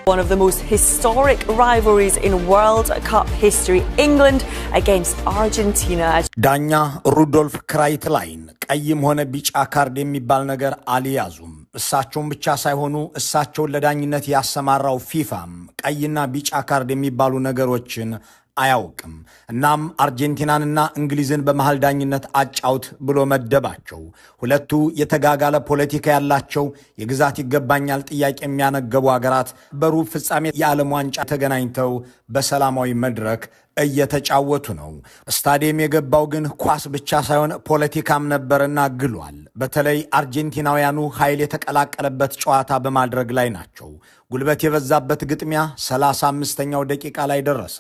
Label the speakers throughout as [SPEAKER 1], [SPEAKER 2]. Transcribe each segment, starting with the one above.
[SPEAKER 1] One of the most historic rivalries in World Cup history, England against Argentina.
[SPEAKER 2] ዳኛ ሩዶልፍ ክራይትላይን ቀይም ሆነ ቢጫ ካርድ የሚባል ነገር አልያዙም። እሳቸውን ብቻ ሳይሆኑ እሳቸውን ለዳኝነት ያሰማራው ፊፋም ቀይና ቢጫ ካርድ የሚባሉ ነገሮችን አያውቅም። እናም አርጀንቲናንና እንግሊዝን በመሃል ዳኝነት አጫውት ብሎ መደባቸው። ሁለቱ የተጋጋለ ፖለቲካ ያላቸው የግዛት ይገባኛል ጥያቄ የሚያነገቡ ሀገራት በሩብ ፍጻሜ የዓለም ዋንጫ ተገናኝተው በሰላማዊ መድረክ እየተጫወቱ ነው። ስታዲየም የገባው ግን ኳስ ብቻ ሳይሆን ፖለቲካም ነበርና ግሏል። በተለይ አርጀንቲናውያኑ ኃይል የተቀላቀለበት ጨዋታ በማድረግ ላይ ናቸው። ጉልበት የበዛበት ግጥሚያ 35ኛው ደቂቃ ላይ ደረሰ።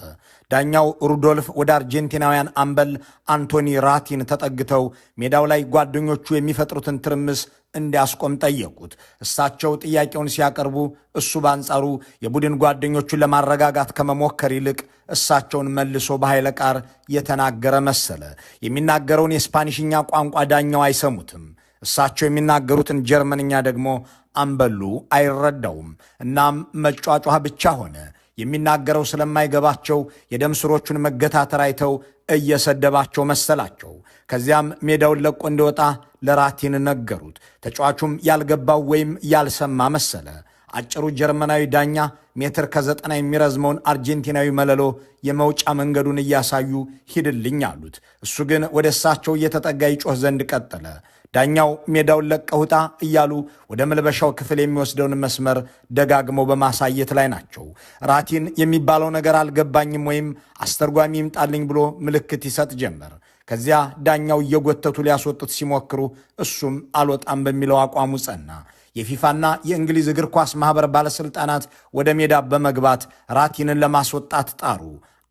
[SPEAKER 2] ዳኛው ሩዶልፍ ወደ አርጀንቲናውያን አምበል አንቶኒ ራቲን ተጠግተው ሜዳው ላይ ጓደኞቹ የሚፈጥሩትን ትርምስ እንዲያስቆም ጠየቁት። እሳቸው ጥያቄውን ሲያቀርቡ እሱ በአንጻሩ የቡድን ጓደኞቹን ለማረጋጋት ከመሞከር ይልቅ እሳቸውን መልሶ በኃይለ ቃል የተናገረ መሰለ። የሚናገረውን የስፓኒሽኛ ቋንቋ ዳኛው አይሰሙትም። እሳቸው የሚናገሩትን ጀርመንኛ ደግሞ አምበሉ አይረዳውም። እናም መጫጫህ ብቻ ሆነ። የሚናገረው ስለማይገባቸው የደም ስሮቹን መገታተር አይተው እየሰደባቸው መሰላቸው። ከዚያም ሜዳውን ለቆ እንዲወጣ ለራቲን ነገሩት። ተጫዋቹም ያልገባው ወይም ያልሰማ መሰለ። አጭሩ ጀርመናዊ ዳኛ ሜትር ከ90 የሚረዝመውን አርጀንቲናዊ መለሎ የመውጫ መንገዱን እያሳዩ ሂድልኝ አሉት። እሱ ግን ወደ እሳቸው እየተጠጋ ይጮህ ዘንድ ቀጠለ። ዳኛው ሜዳውን ለቀውጣ እያሉ ወደ መልበሻው ክፍል የሚወስደውን መስመር ደጋግመው በማሳየት ላይ ናቸው። ራቲን የሚባለው ነገር አልገባኝም ወይም አስተርጓሚ ይምጣልኝ ብሎ ምልክት ይሰጥ ጀመር። ከዚያ ዳኛው እየጎተቱ ሊያስወጡት ሲሞክሩ እሱም አልወጣም በሚለው አቋሙ ጸና። የፊፋና የእንግሊዝ እግር ኳስ ማህበር ባለስልጣናት ወደ ሜዳ በመግባት ራቲንን ለማስወጣት ጣሩ።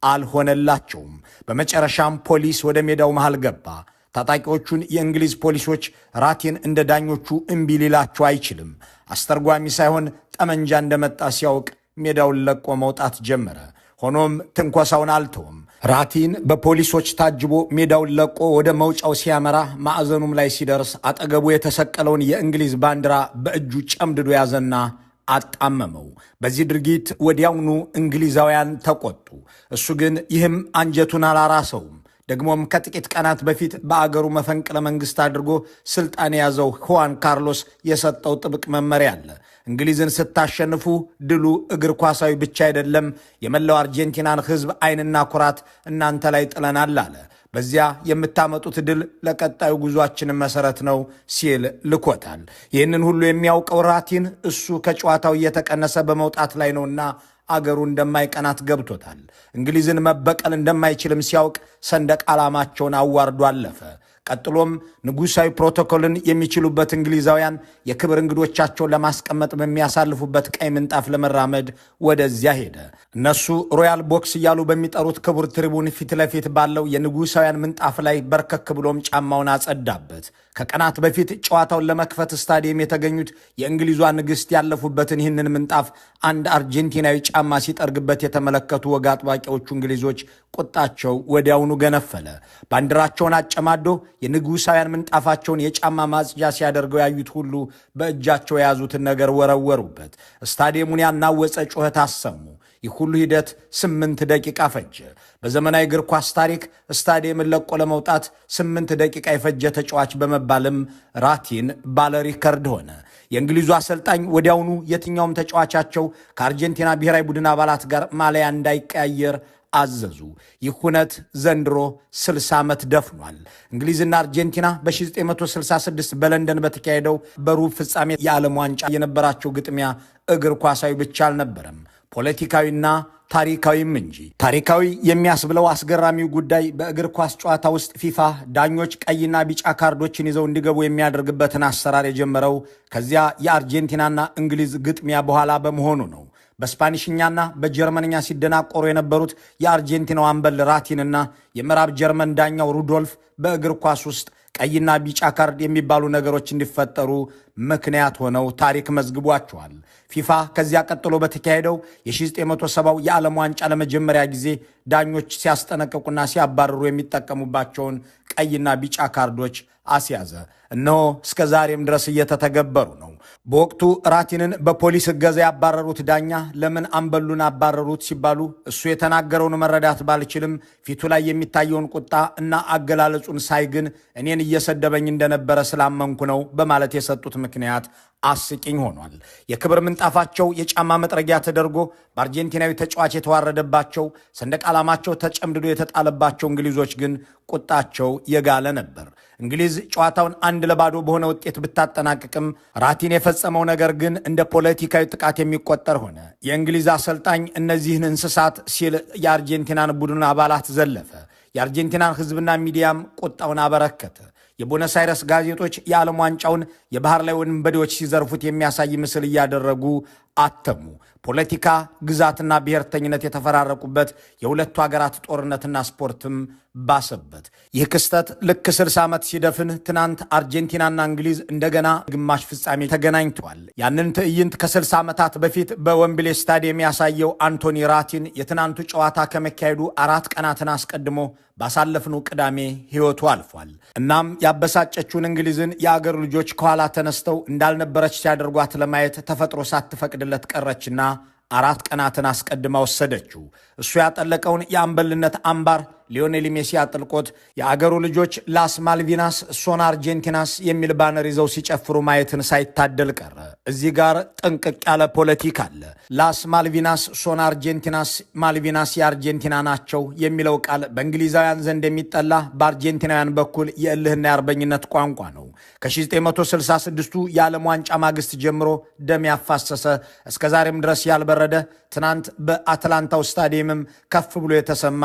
[SPEAKER 2] አልሆነላቸውም። በመጨረሻም ፖሊስ ወደ ሜዳው መሃል ገባ። ታጣቂዎቹን የእንግሊዝ ፖሊሶች ራቲን እንደ ዳኞቹ እምቢ ሊላቸው አይችልም። አስተርጓሚ ሳይሆን ጠመንጃ እንደመጣ ሲያውቅ ሜዳውን ለቆ መውጣት ጀመረ። ሆኖም ትንኮሳውን አልተውም። ራቲን በፖሊሶች ታጅቦ ሜዳውን ለቆ ወደ መውጫው ሲያመራ ማዕዘኑም ላይ ሲደርስ አጠገቡ የተሰቀለውን የእንግሊዝ ባንዲራ በእጁ ጨምድዶ ያዘና አጣመመው። በዚህ ድርጊት ወዲያውኑ እንግሊዛውያን ተቆጡ። እሱ ግን ይህም አንጀቱን አላራሰውም። ደግሞም ከጥቂት ቀናት በፊት በአገሩ መፈንቅለ መንግስት አድርጎ ስልጣን የያዘው ሁዋን ካርሎስ የሰጠው ጥብቅ መመሪያ አለ። እንግሊዝን ስታሸንፉ ድሉ እግር ኳሳዊ ብቻ አይደለም፣ የመላው አርጀንቲናን ሕዝብ ዓይንና ኩራት እናንተ ላይ ጥለናል አለ። በዚያ የምታመጡት ድል ለቀጣዩ ጉዟችን መሰረት ነው ሲል ልኮታል። ይህንን ሁሉ የሚያውቀው ራቲን እሱ ከጨዋታው እየተቀነሰ በመውጣት ላይ ነውና አገሩ እንደማይቀናት ገብቶታል። እንግሊዝን መበቀል እንደማይችልም ሲያውቅ ሰንደቅ ዓላማቸውን አዋርዶ አለፈ። ቀጥሎም ንጉሳዊ ፕሮቶኮልን የሚችሉበት እንግሊዛውያን የክብር እንግዶቻቸውን ለማስቀመጥ በሚያሳልፉበት ቀይ ምንጣፍ ለመራመድ ወደዚያ ሄደ። እነሱ ሮያል ቦክስ እያሉ በሚጠሩት ክቡር ትሪቡን ፊት ለፊት ባለው የንጉሳውያን ምንጣፍ ላይ በርከክ ብሎም ጫማውን አጸዳበት። ከቀናት በፊት ጨዋታውን ለመክፈት ስታዲየም የተገኙት የእንግሊዟ ንግሥት ያለፉበትን ይህንን ምንጣፍ አንድ አርጀንቲናዊ ጫማ ሲጠርግበት የተመለከቱ ወግ አጥባቂዎቹ እንግሊዞች ቁጣቸው ወዲያውኑ ገነፈለ። ባንዲራቸውን አጨማዶ የንጉሳውያን ምንጣፋቸውን የጫማ ማጽጃ ሲያደርገው ያዩት ሁሉ በእጃቸው የያዙትን ነገር ወረወሩበት። ስታዲየሙን ያናወጸ ጩኸት አሰሙ። ይህ ሁሉ ሂደት 8 ደቂቃ ፈጀ። በዘመናዊ እግር ኳስ ታሪክ ስታዲየምን ለቆ ለመውጣት 8 ደቂቃ የፈጀ ተጫዋች በመባልም ራቲን ባለ ሪከርድ ሆነ። የእንግሊዙ አሰልጣኝ ወዲያውኑ የትኛውም ተጫዋቻቸው ከአርጀንቲና ብሔራዊ ቡድን አባላት ጋር ማሊያ እንዳይቀያየር አዘዙ። ይህ ሁነት ዘንድሮ 60 ዓመት ደፍኗል። እንግሊዝና አርጀንቲና በ1966 በለንደን በተካሄደው በሩብ ፍጻሜ የዓለም ዋንጫ የነበራቸው ግጥሚያ እግር ኳሳዊ ብቻ አልነበረም፣ ፖለቲካዊና ታሪካዊም እንጂ። ታሪካዊ የሚያስብለው አስገራሚው ጉዳይ በእግር ኳስ ጨዋታ ውስጥ ፊፋ ዳኞች ቀይና ቢጫ ካርዶችን ይዘው እንዲገቡ የሚያደርግበትን አሰራር የጀመረው ከዚያ የአርጀንቲናና እንግሊዝ ግጥሚያ በኋላ በመሆኑ ነው። በስፓኒሽኛና በጀርመንኛ ሲደናቆሩ የነበሩት የአርጀንቲናው አምበል ራቲንና የምዕራብ ጀርመን ዳኛው ሩዶልፍ በእግር ኳስ ውስጥ ቀይና ቢጫ ካርድ የሚባሉ ነገሮች እንዲፈጠሩ ምክንያት ሆነው ታሪክ መዝግቧቸዋል። ፊፋ ከዚያ ቀጥሎ በተካሄደው የ1970 የዓለም ዋንጫ ለመጀመሪያ ጊዜ ዳኞች ሲያስጠነቅቁና ሲያባርሩ የሚጠቀሙባቸውን ቀይና ቢጫ ካርዶች አስያዘ። እነሆ እስከ ዛሬም ድረስ እየተተገበሩ ነው። በወቅቱ ራቲንን በፖሊስ እገዛ ያባረሩት ዳኛ ለምን አምበሉን አባረሩት ሲባሉ እሱ የተናገረውን መረዳት ባልችልም ፊቱ ላይ የሚታየውን ቁጣ እና አገላለጹን ሳይ ግን እኔን እየሰደበኝ እንደነበረ ስላመንኩ ነው በማለት የሰጡት ምክንያት አስቂኝ ሆኗል። የክብር ምንጣፋቸው የጫማ መጥረጊያ ተደርጎ በአርጀንቲናዊ ተጫዋች የተዋረደባቸው ሰንደቅ ዓላማቸው ተጨምድዶ የተጣለባቸው እንግሊዞች ግን ቁጣቸው የጋለ ነበር። እንግሊዝ ጨዋታውን 1-0 በሆነ ውጤት ብታጠናቅቅም ራቲን የፈጸመው ነገር ግን እንደ ፖለቲካዊ ጥቃት የሚቆጠር ሆነ። የእንግሊዝ አሰልጣኝ እነዚህን እንስሳት ሲል የአርጀንቲናን ቡድን አባላት ዘለፈ። የአርጀንቲናን ሕዝብና ሚዲያም ቁጣውን አበረከተ። የቦነስ አይረስ ጋዜጦች የዓለም ዋንጫውን የባህር ላይ ወንበዴዎች ሲዘርፉት የሚያሳይ ምስል እያደረጉ አተሙ። ፖለቲካ፣ ግዛትና ብሔርተኝነት የተፈራረቁበት የሁለቱ ሀገራት ጦርነትና ስፖርትም ባሰበት። ይህ ክስተት ልክ 60 ዓመት ሲደፍን ትናንት አርጀንቲናና እንግሊዝ እንደገና ግማሽ ፍጻሜ ተገናኝተዋል። ያንን ትዕይንት ከ60 ዓመታት በፊት በዌምብሌ ስታዲየም ያሳየው አንቶኒ ራቲን የትናንቱ ጨዋታ ከመካሄዱ 4 ቀናትን አስቀድሞ ባሳለፍነው ቅዳሜ ሕይወቱ አልፏል። እናም ያበሳጨችውን እንግሊዝን የአገሩ ልጆች ከኋላ ተነስተው እንዳልነበረች ሲያደርጓት ለማየት ተፈጥሮ ሳትፈቅድለት ቀረችና 4 ቀናትን አስቀድማ ወሰደችው። እሱ ያጠለቀውን የአምበልነት አምባር ሊዮኔል ሜሲ አጥልቆት የአገሩ ልጆች ላስ ማልቪናስ ሶን አርጀንቲናስ የሚል ባነር ይዘው ሲጨፍሩ ማየትን ሳይታደል ቀረ። እዚህ ጋር ጥንቅቅ ያለ ፖለቲካ አለ። ላስ ማልቪናስ ሶን አርጀንቲናስ፣ ማልቪናስ የአርጀንቲና ናቸው የሚለው ቃል በእንግሊዛውያን ዘንድ የሚጠላ፣ በአርጀንቲናውያን በኩል የእልህና የአርበኝነት ቋንቋ ነው። ከ1966ቱ የዓለም ዋንጫ ማግስት ጀምሮ ደም ያፋሰሰ እስከ ዛሬም ድረስ ያልበረደ ትናንት በአትላንታው ስታዲየምም ከፍ ብሎ የተሰማ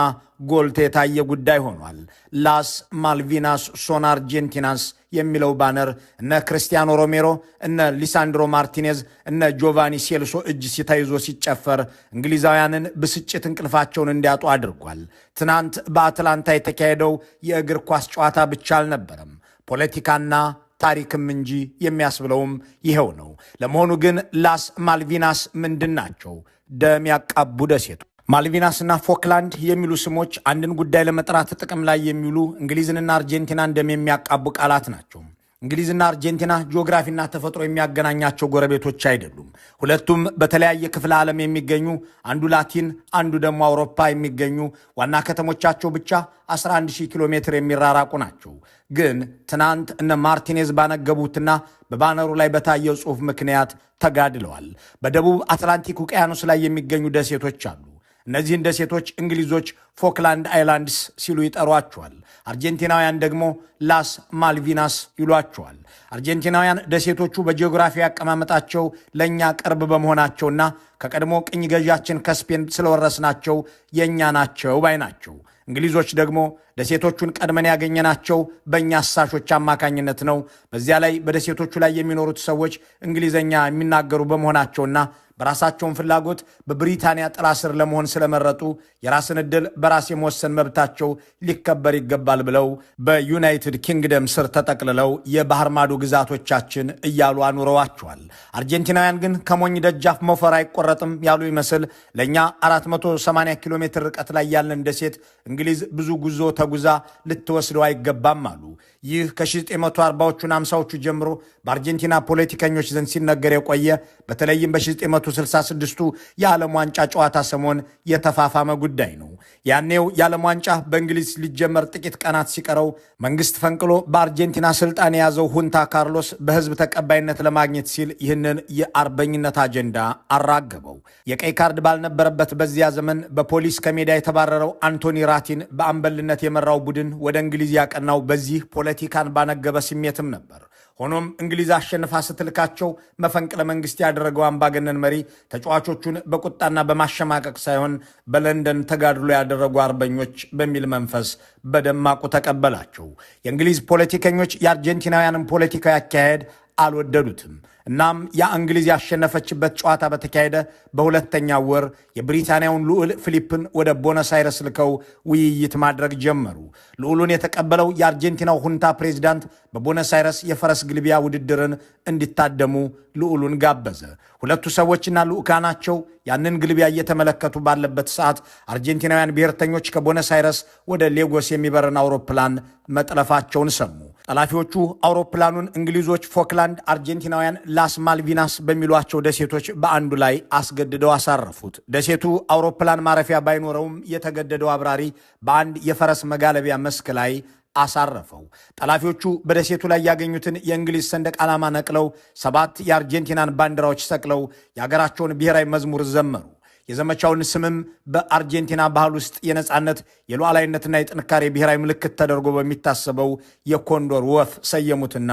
[SPEAKER 2] ጎልቶ የታየ ጉዳይ ሆኗል። ላስ ማልቪናስ ሶን አርጀንቲናስ የሚለው ባነር እነ ክርስቲያኖ ሮሜሮ፣ እነ ሊሳንድሮ ማርቲኔዝ፣ እነ ጆቫኒ ሴልሶ እጅ ሲተይዞ ሲጨፈር እንግሊዛውያንን ብስጭት እንቅልፋቸውን እንዲያጡ አድርጓል። ትናንት በአትላንታ የተካሄደው የእግር ኳስ ጨዋታ ብቻ አልነበረም፣ ፖለቲካና ታሪክም እንጂ የሚያስብለውም ይኸው ነው። ለመሆኑ ግን ላስ ማልቪናስ ምንድን ናቸው? ደም ያቃቡ ደሴቶች። ማልቪናስና ፎክላንድ የሚሉ ስሞች አንድን ጉዳይ ለመጥራት ጥቅም ላይ የሚውሉ እንግሊዝንና አርጀንቲናን ደም የሚያቃቡ ቃላት ናቸው። እንግሊዝና አርጀንቲና ጂኦግራፊና ተፈጥሮ የሚያገናኛቸው ጎረቤቶች አይደሉም። ሁለቱም በተለያየ ክፍለ ዓለም የሚገኙ፣ አንዱ ላቲን አንዱ ደግሞ አውሮፓ የሚገኙ፣ ዋና ከተሞቻቸው ብቻ 11000 ኪሎ ሜትር የሚራራቁ ናቸው። ግን ትናንት እነ ማርቲኔዝ ባነገቡትና በባነሩ ላይ በታየው ጽሑፍ ምክንያት ተጋድለዋል። በደቡብ አትላንቲክ ውቅያኖስ ላይ የሚገኙ ደሴቶች አሉ። እነዚህን ደሴቶች እንግሊዞች ፎክላንድ አይላንድስ ሲሉ ይጠሯቸዋል። አርጀንቲናውያን ደግሞ ላስ ማልቪናስ ይሏቸዋል። አርጀንቲናውያን ደሴቶቹ በጂኦግራፊ አቀማመጣቸው ለእኛ ቅርብ በመሆናቸውና ከቀድሞ ቅኝ ገዣችን ከስፔን ስለወረስናቸው የእኛ ናቸው ባይ ናቸው። እንግሊዞች ደግሞ ደሴቶቹን ቀድመን ያገኘናቸው በእኛ አሳሾች አማካኝነት ነው። በዚያ ላይ በደሴቶቹ ላይ የሚኖሩት ሰዎች እንግሊዘኛ የሚናገሩ በመሆናቸውና በራሳቸውን ፍላጎት በብሪታንያ ጥላ ስር ለመሆን ስለመረጡ የራስን ዕድል በራስ የመወሰን መብታቸው ሊከበር ይገባል ብለው በዩናይትድ ኪንግደም ስር ተጠቅልለው የባህር ማዶ ግዛቶቻችን እያሉ አኑረዋቸዋል። አርጀንቲናውያን ግን ከሞኝ ደጃፍ ሞፈር አይቆረጥም ያሉ ይመስል ለእኛ 480 ኪሎ ሜትር ርቀት ላይ ያለን ደሴት እንግሊዝ ብዙ ጉዞ ተጉዛ ልትወስደው አይገባም አሉ። ይህ ከ1940ዎቹና 50ዎቹ ጀምሮ በአርጀንቲና ፖለቲከኞች ዘንድ ሲነገር የቆየ በተለይም በ1966ቱ የዓለም ዋንጫ ጨዋታ ሰሞን የተፋፋመ ጉዳይ ነው። ያኔው የዓለም ዋንጫ በእንግሊዝ ሊጀመር ጥቂት ቀናት ሲቀረው መንግስት ፈንቅሎ በአርጀንቲና ስልጣን የያዘው ሁንታ ካርሎስ በህዝብ ተቀባይነት ለማግኘት ሲል ይህንን የአርበኝነት አጀንዳ አራገበው። የቀይ ካርድ ባልነበረበት በዚያ ዘመን በፖሊስ ከሜዳ የተባረረው አንቶኒ ራቲን በአምበልነት የመራው ቡድን ወደ እንግሊዝ ያቀናው በዚህ ፖለቲካን ባነገበ ስሜትም ነበር። ሆኖም እንግሊዝ አሸንፋ ስትልካቸው መፈንቅለ መንግስት ያደረገው አምባገነን መሪ ተጫዋቾቹን በቁጣና በማሸማቀቅ ሳይሆን በለንደን ተጋድሎ ያደረጉ አርበኞች በሚል መንፈስ በደማቁ ተቀበላቸው። የእንግሊዝ ፖለቲከኞች የአርጀንቲናውያንን ፖለቲካዊ አካሄድ አልወደዱትም። እናም የእንግሊዝ ያሸነፈችበት ጨዋታ በተካሄደ በሁለተኛው ወር የብሪታንያውን ልዑል ፊሊፕን ወደ ቦነስ አይረስ ልከው ውይይት ማድረግ ጀመሩ። ልዑሉን የተቀበለው የአርጀንቲናው ሁንታ ፕሬዚዳንት በቦነስ አይረስ የፈረስ ግልቢያ ውድድርን እንዲታደሙ ልዑሉን ጋበዘ። ሁለቱ ሰዎችና ልዑካናቸው ያንን ግልቢያ እየተመለከቱ ባለበት ሰዓት አርጀንቲናውያን ብሔርተኞች ከቦነስ አይረስ ወደ ሌጎስ የሚበርን አውሮፕላን መጥለፋቸውን ሰሙ። ጠላፊዎቹ አውሮፕላኑን እንግሊዞች ፎክላንድ፣ አርጀንቲናውያን ላስ ማልቪናስ በሚሏቸው ደሴቶች በአንዱ ላይ አስገድደው አሳረፉት። ደሴቱ አውሮፕላን ማረፊያ ባይኖረውም የተገደደው አብራሪ በአንድ የፈረስ መጋለቢያ መስክ ላይ አሳረፈው። ጠላፊዎቹ በደሴቱ ላይ ያገኙትን የእንግሊዝ ሰንደቅ ዓላማ ነቅለው 7 የአርጀንቲናን ባንዲራዎች ሰቅለው የሀገራቸውን ብሔራዊ መዝሙር ዘመሩ። የዘመቻውን ስምም በአርጀንቲና ባህል ውስጥ የነጻነት የሉዓላዊነትና የጥንካሬ ብሔራዊ ምልክት ተደርጎ በሚታሰበው የኮንዶር ወፍ ሰየሙትና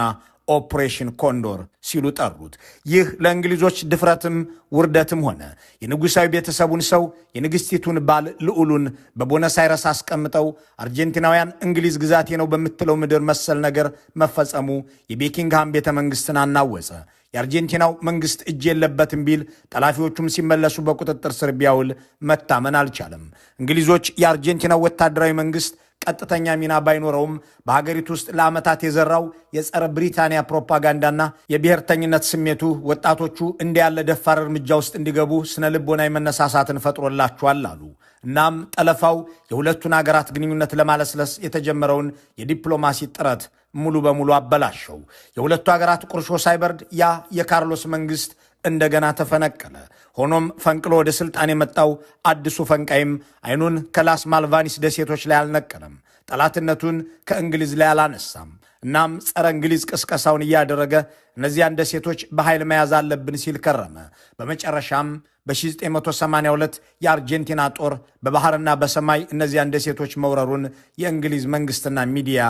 [SPEAKER 2] ኦፕሬሽን ኮንዶር ሲሉ ጠሩት። ይህ ለእንግሊዞች ድፍረትም ውርደትም ሆነ። የንጉሳዊ ቤተሰቡን ሰው የንግሥቲቱን ባል ልዑሉን በቦነስ አይረስ አስቀምጠው አርጀንቲናውያን እንግሊዝ ግዛቴ ነው በምትለው ምድር መሰል ነገር መፈጸሙ የቤኪንግሃም ቤተ መንግሥትን አናወጸ። የአርጀንቲናው መንግሥት እጅ የለበትም ቢል ጠላፊዎቹም ሲመለሱ በቁጥጥር ስር ቢያውል መታመን አልቻለም። እንግሊዞች የአርጀንቲናው ወታደራዊ መንግሥት ቀጥተኛ ሚና ባይኖረውም በሀገሪቱ ውስጥ ለዓመታት የዘራው የጸረ ብሪታንያ ፕሮፓጋንዳና የብሔርተኝነት ስሜቱ ወጣቶቹ እንዲህ ያለ ደፋር እርምጃ ውስጥ እንዲገቡ ስነ ልቦናዊ መነሳሳትን ፈጥሮላቸዋል አሉ። እናም ጠለፋው የሁለቱን አገራት ግንኙነት ለማለስለስ የተጀመረውን የዲፕሎማሲ ጥረት ሙሉ በሙሉ አበላሸው። የሁለቱ አገራት ቁርሾ ሳይበርድ ያ የካርሎስ መንግሥት እንደገና ተፈነቀለ። ሆኖም ፈንቅሎ ወደ ስልጣን የመጣው አዲሱ ፈንቃይም አይኑን ከላስ ማልቫኒስ ደሴቶች ላይ አልነቀለም፣ ጠላትነቱን ከእንግሊዝ ላይ አላነሳም። እናም ጸረ እንግሊዝ ቅስቀሳውን እያደረገ እነዚያን ደሴቶች በኃይል መያዝ አለብን ሲል ከረመ። በመጨረሻም በ1982 የአርጀንቲና ጦር በባህርና በሰማይ እነዚያን ደሴቶች መውረሩን የእንግሊዝ መንግስትና ሚዲያ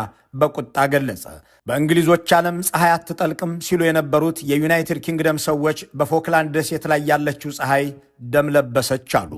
[SPEAKER 2] በቁጣ ገለጸ። በእንግሊዞች ዓለም ፀሐይ አትጠልቅም ሲሉ የነበሩት የዩናይትድ ኪንግደም ሰዎች በፎክላንድ ደሴት ላይ ያለችው ፀሐይ ደም ለበሰች አሉ።